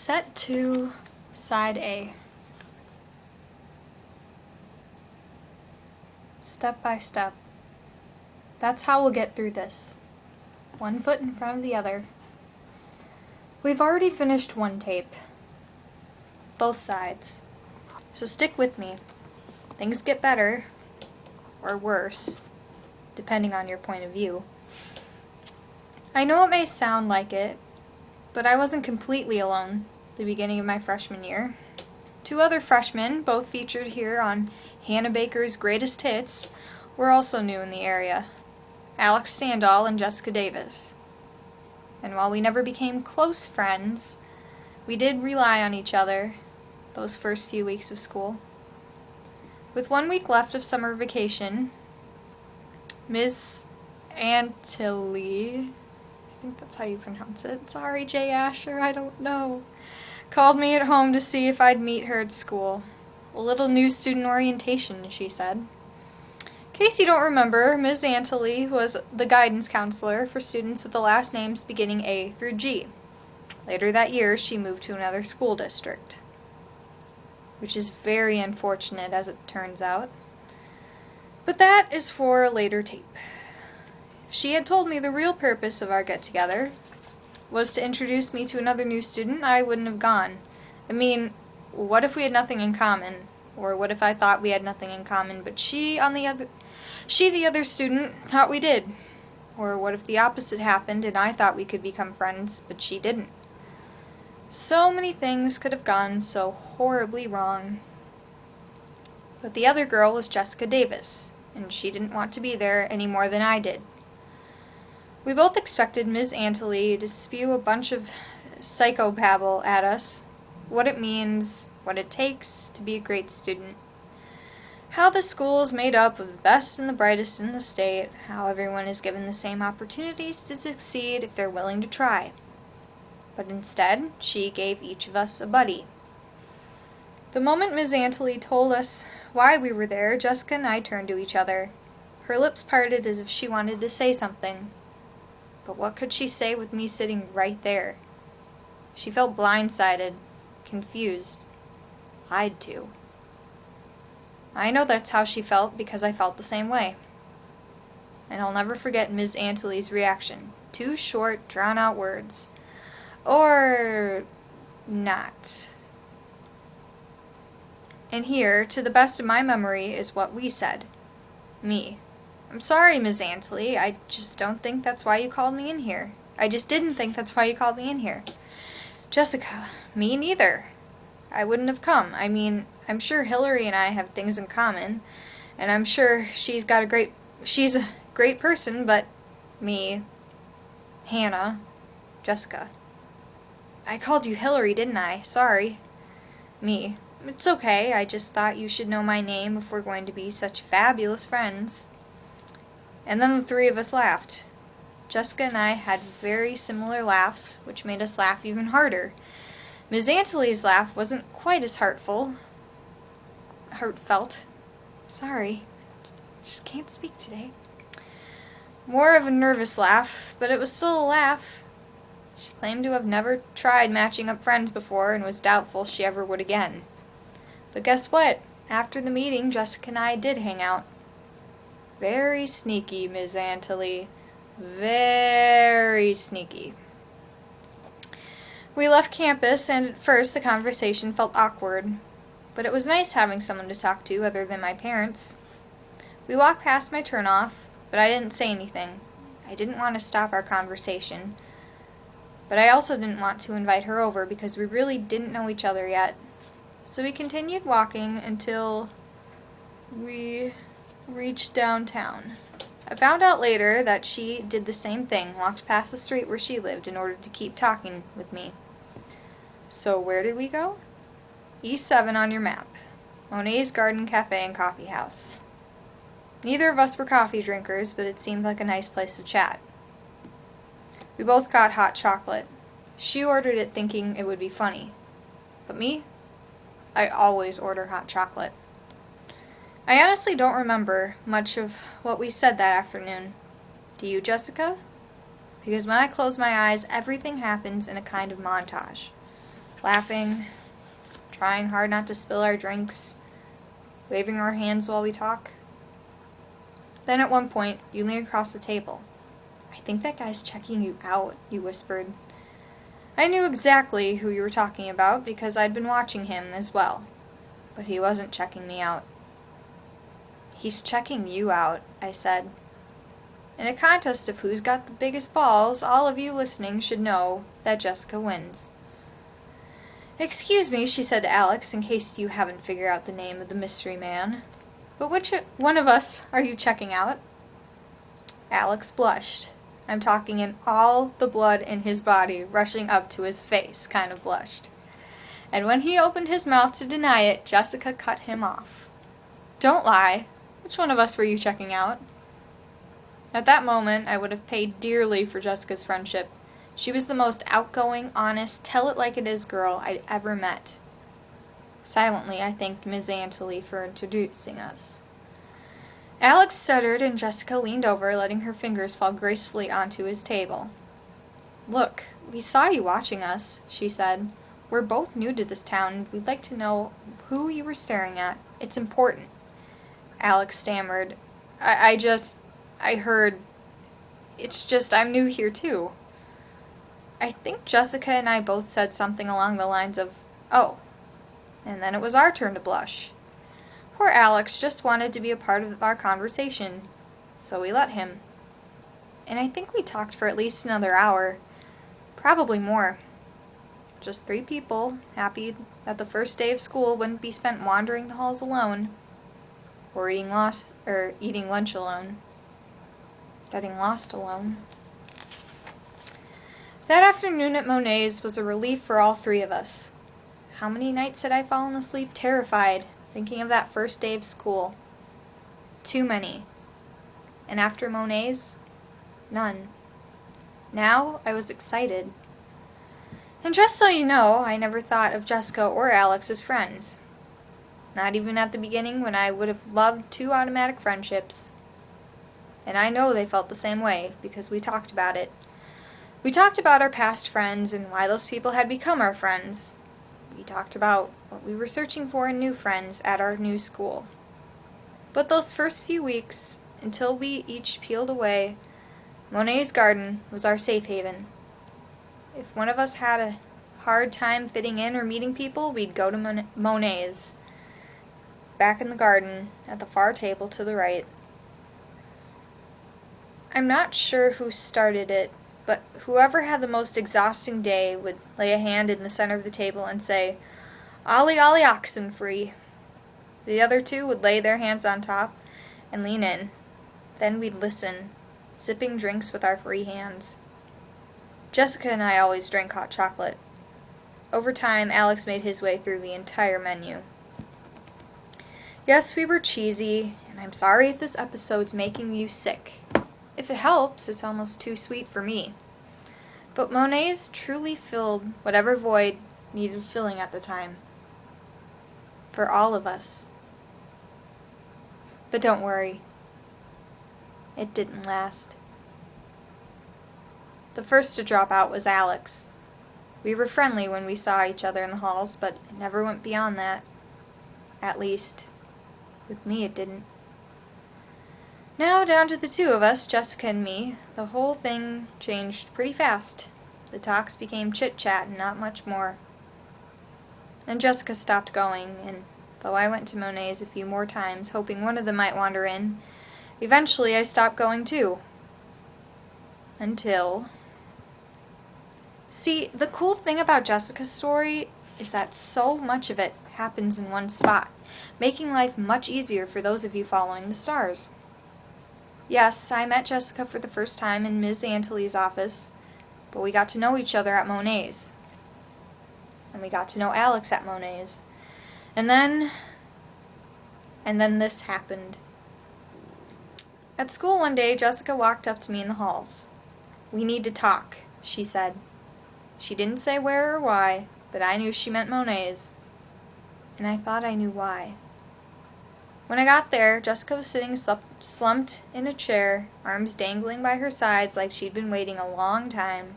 Cassette 2, Side A. Step by step. That's how we'll get through this. One foot in front of the other. We've already finished one tape. Both sides. So stick with me. Things get better, or worse, depending on your point of view. I know it may sound like it, but I wasn't completely alone at the beginning of my freshman year. Two other freshmen, both featured here on Hannah Baker's Greatest Hits, were also new in the area. Alex Standall and Jessica Davis. And while we never became close friends, we did rely on each other those first few weeks of school. With 1 week left of summer vacation, Ms. Antilly, I think that's how you pronounce it. Sorry, Jay Asher, I don't know. Called me at home to see if I'd meet her at school. A little new student orientation, she said. In case you don't remember, Ms. Antilly was the guidance counselor for students with the last names beginning A through G. Later that year, she moved to another school district, which is very unfortunate as it turns out. But that is for a later tape. If she had told me the real purpose of our get-together was to introduce me to another new student, I wouldn't have gone. I mean, what if we had nothing in common? Or what if I thought we had nothing in common, but the other student, thought we did? Or what if the opposite happened and I thought we could become friends, but she didn't? So many things could have gone so horribly wrong. But the other girl was Jessica Davis, and she didn't want to be there any more than I did. We both expected Ms. Antilly to spew a bunch of psychobabble at us, what it means, what it takes to be a great student, how the school is made up of the best and the brightest in the state, how everyone is given the same opportunities to succeed if they're willing to try. But instead, she gave each of us a buddy. The moment Ms. Antilly told us why we were there, Jessica and I turned to each other. Her lips parted as if she wanted to say something. But what could she say with me sitting right there? She felt blindsided, confused, lied to. I know that's how she felt because I felt the same way. And I'll never forget Ms. Antilly's reaction. 2 short, drawn-out words. Or not. And here, to the best of my memory, is what we said. Me. I'm sorry, Ms. Antilly, I just don't think that's why you called me in here. I just didn't think that's why you called me in here. Jessica, me neither. I wouldn't have come. I mean, I'm sure Hillary and I have things in common, and I'm sure she's a great person, but me, Hannah, Jessica. I called you Hillary, didn't I? Sorry. Me. It's okay, I just thought you should know my name if we're going to be such fabulous friends. And then the 3 of us laughed. Jessica and I had very similar laughs, which made us laugh even harder. Ms. Antilly's laugh wasn't quite as heartfelt. Sorry. Just can't speak today. More of a nervous laugh, but it was still a laugh. She claimed to have never tried matching up friends before and was doubtful she ever would again. But guess what? After the meeting, Jessica and I did hang out. Very sneaky, Ms. Antilly. Very sneaky. We left campus, and at first the conversation felt awkward, but it was nice having someone to talk to other than my parents. We walked past my turnoff, but I didn't say anything. I didn't want to stop our conversation, but I also didn't want to invite her over because we really didn't know each other yet. So we continued walking until we reached downtown. I found out later that she did the same thing, walked past the street where she lived in order to keep talking with me. So where did we go? East 7 on your map. Monet's Garden Cafe and Coffee House. Neither of us were coffee drinkers, but it seemed like a nice place to chat. We both got hot chocolate. She ordered it thinking it would be funny. But me? I always order hot chocolate. I honestly don't remember much of what we said that afternoon. Do you, Jessica? Because when I close my eyes, everything happens in a kind of montage. laughing, trying hard not to spill our drinks, waving our hands while we talk. Then at one point, you lean across the table. "I think that guy's checking you out," you whispered. I knew exactly who you were talking about because I'd been watching him as well. But he wasn't checking me out. "He's checking you out," I said. In a contest of who's got the biggest balls, all of you listening should know that Jessica wins. "Excuse me," she said to Alex, in case you haven't figured out the name of the mystery man. "But which one of us are you checking out?" Alex blushed. I'm talking in all the blood in his body rushing up to his face kind of blushed. And when he opened his mouth to deny it, Jessica cut him off. "Don't lie. Which one of us were you checking out?" At that moment, I would have paid dearly for Jessica's friendship. She was the most outgoing, honest, tell-it-like-it-is girl I'd ever met. Silently, I thanked Ms. Antley for introducing us. Alex stuttered and Jessica leaned over, letting her fingers fall gracefully onto his table. "Look, we saw you watching us," she said. "We're both new to this town, and we'd like to know who you were staring at. It's important." Alex stammered. I heard. It's just I'm new here too." I think Jessica and I both said something along the lines of, "Oh." And then it was our turn to blush. Poor Alex just wanted to be a part of our conversation, so we let him. And I think we talked for at least another hour, probably more. Just 3 people, happy that the first day of school wouldn't be spent wandering the halls alone, or eating lunch alone, getting lost alone. That afternoon at Monet's was a relief for all 3 of us. How many nights had I fallen asleep terrified, thinking of that first day of school? Too many. And after Monet's, none. Now I was excited. And just so you know, I never thought of Jessica or Alex as friends. Not even at the beginning when I would have loved 2 automatic friendships. And I know they felt the same way, because we talked about it. We talked about our past friends and why those people had become our friends. We talked about what we were searching for in new friends at our new school. But those first few weeks, until we each peeled away, Monet's garden was our safe haven. If one of us had a hard time fitting in or meeting people, we'd go to Monet's, back in the garden, at the far table to the right. I'm not sure who started it, but whoever had the most exhausting day would lay a hand in the center of the table and say, "Ollie, ollie, oxen free." The other 2 would lay their hands on top and lean in. Then we'd listen, sipping drinks with our free hands. Jessica and I always drank hot chocolate. Over time, Alex made his way through the entire menu. Yes, we were cheesy, and I'm sorry if this episode's making you sick. If it helps, it's almost too sweet for me. But Monet's truly filled whatever void needed filling at the time. For all of us. But don't worry. It didn't last. The first to drop out was Alex. We were friendly when we saw each other in the halls, but it never went beyond that. At least, with me it didn't. Now, down to the 2 of us, Jessica and me, the whole thing changed pretty fast. The talks became chit-chat and not much more. Then Jessica stopped going, and though I went to Monet's a few more times, hoping one of them might wander in, eventually I stopped going too. Until... See, the cool thing about Jessica's story is that so much of it happens in one spot, making life much easier for those of you following the stars. Yes, I met Jessica for the first time in Ms. Antley's office, but we got to know each other at Monet's. And we got to know Alex at Monet's. And then this happened. At school one day, Jessica walked up to me in the halls. "We need to talk," she said. She didn't say where or why, but I knew she meant Monet's. And I thought I knew why. When I got there, Jessica was sitting slumped in a chair, arms dangling by her sides like she'd been waiting a long time.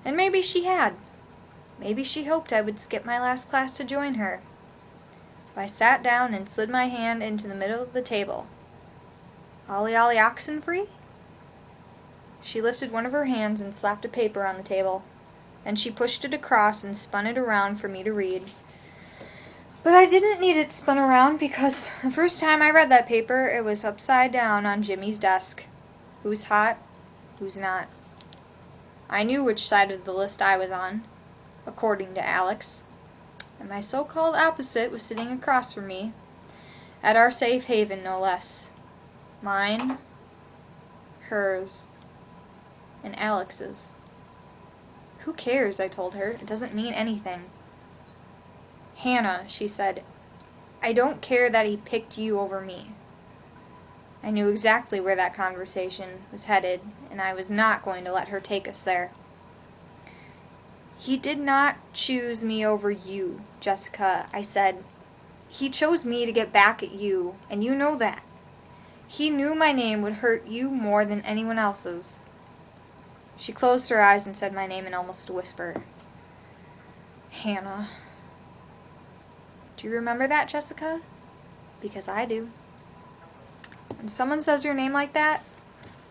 And maybe she had. Maybe she hoped I would skip my last class to join her. So I sat down and slid my hand into the middle of the table. Ollie Ollie Oxenfree? She lifted one of her hands and slapped a paper on the table. Then she pushed it across and spun it around for me to read. But I didn't need it spun around because the first time I read that paper, it was upside down on Jimmy's desk. Who's hot? Who's not? I knew which side of the list I was on, according to Alex, and my so-called opposite was sitting across from me, at our safe haven no less. Mine, hers, and Alex's. Who cares, I told her. It doesn't mean anything. Hannah, she said, I don't care that he picked you over me. I knew exactly where that conversation was headed, and I was not going to let her take us there. He did not choose me over you, Jessica, I said. He chose me to get back at you, and you know that. He knew my name would hurt you more than anyone else's. She closed her eyes and said my name in almost a whisper. Hannah. Do you remember that, Jessica? Because I do. When someone says your name like that,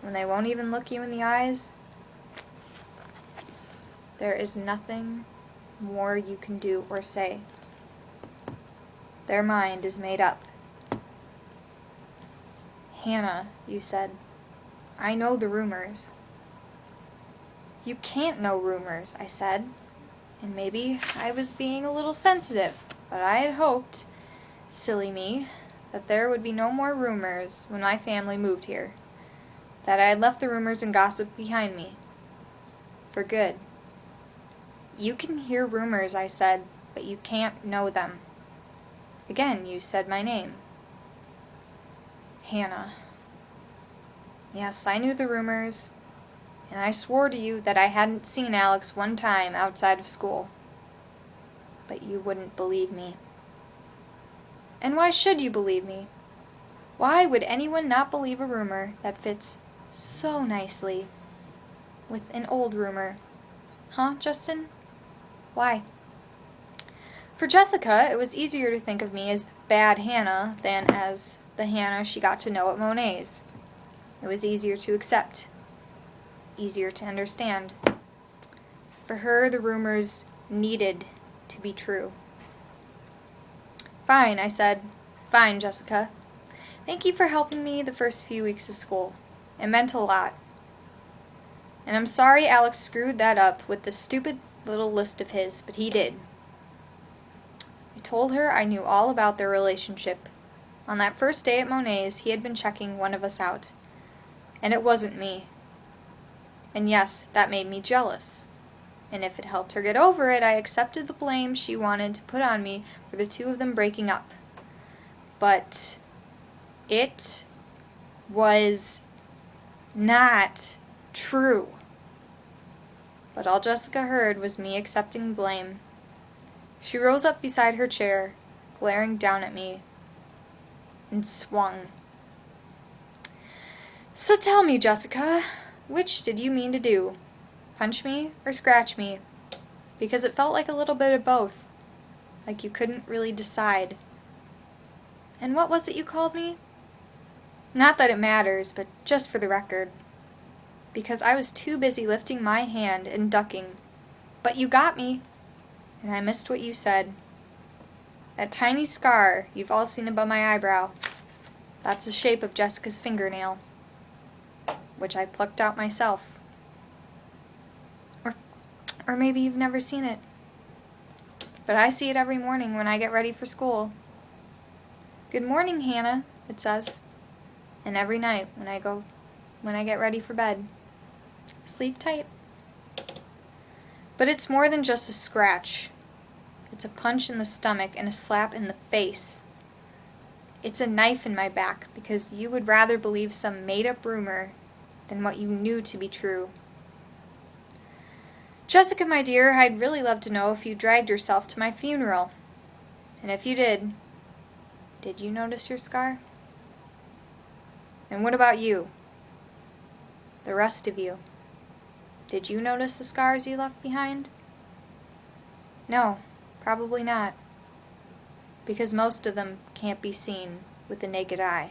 when they won't even look you in the eyes, there is nothing more you can do or say. Their mind is made up. Hannah, you said, I know the rumors. You can't know rumors, I said, and maybe I was being a little sensitive, but I had hoped, silly me, that there would be no more rumors when my family moved here, that I had left the rumors and gossip behind me. For good. You can hear rumors, I said, but you can't know them. Again, you said my name. Hannah. Yes, I knew the rumors, and I swore to you that I hadn't seen Alex one time outside of school. But you wouldn't believe me. And why should you believe me? Why would anyone not believe a rumor that fits so nicely with an old rumor? Huh, Justin? Why? For Jessica, it was easier to think of me as bad Hannah than as the Hannah she got to know at Monet's. It was easier to accept, easier to understand. For her, the rumors needed to be true. Fine, I said. Fine, Jessica. Thank you for helping me the first few weeks of school. It meant a lot. And I'm sorry Alex screwed that up with the stupid little list of his, but he did. I told her I knew all about their relationship. On that first day at Monet's, he had been checking one of us out. And it wasn't me. And yes, that made me jealous. And if it helped her get over it, I accepted the blame she wanted to put on me for the two of them breaking up. But it was not true. But all Jessica heard was me accepting blame. She rose up beside her chair, glaring down at me, and swung. So tell me, Jessica, which did you mean to do? Punch me or scratch me? Because it felt like a little bit of both, like you couldn't really decide. And what was it you called me? Not that it matters, but just for the record. Because I was too busy lifting my hand and ducking. But you got me, and I missed what you said. That tiny scar you've all seen above my eyebrow, that's the shape of Jessica's fingernail, which I plucked out myself. Or maybe you've never seen it. But I see it every morning when I get ready for school. Good morning, Hannah, it says. And every night when I get ready for bed. Sleep tight. But it's more than just a scratch. It's a punch in the stomach and a slap in the face. It's a knife in my back because you would rather believe some made-up rumor than what you knew to be true. Jessica, my dear, I'd really love to know if you dragged yourself to my funeral. And if you did you notice your scar? And what about you? The rest of you. Did you notice the scars you left behind? No, probably not. Because most of them can't be seen with the naked eye.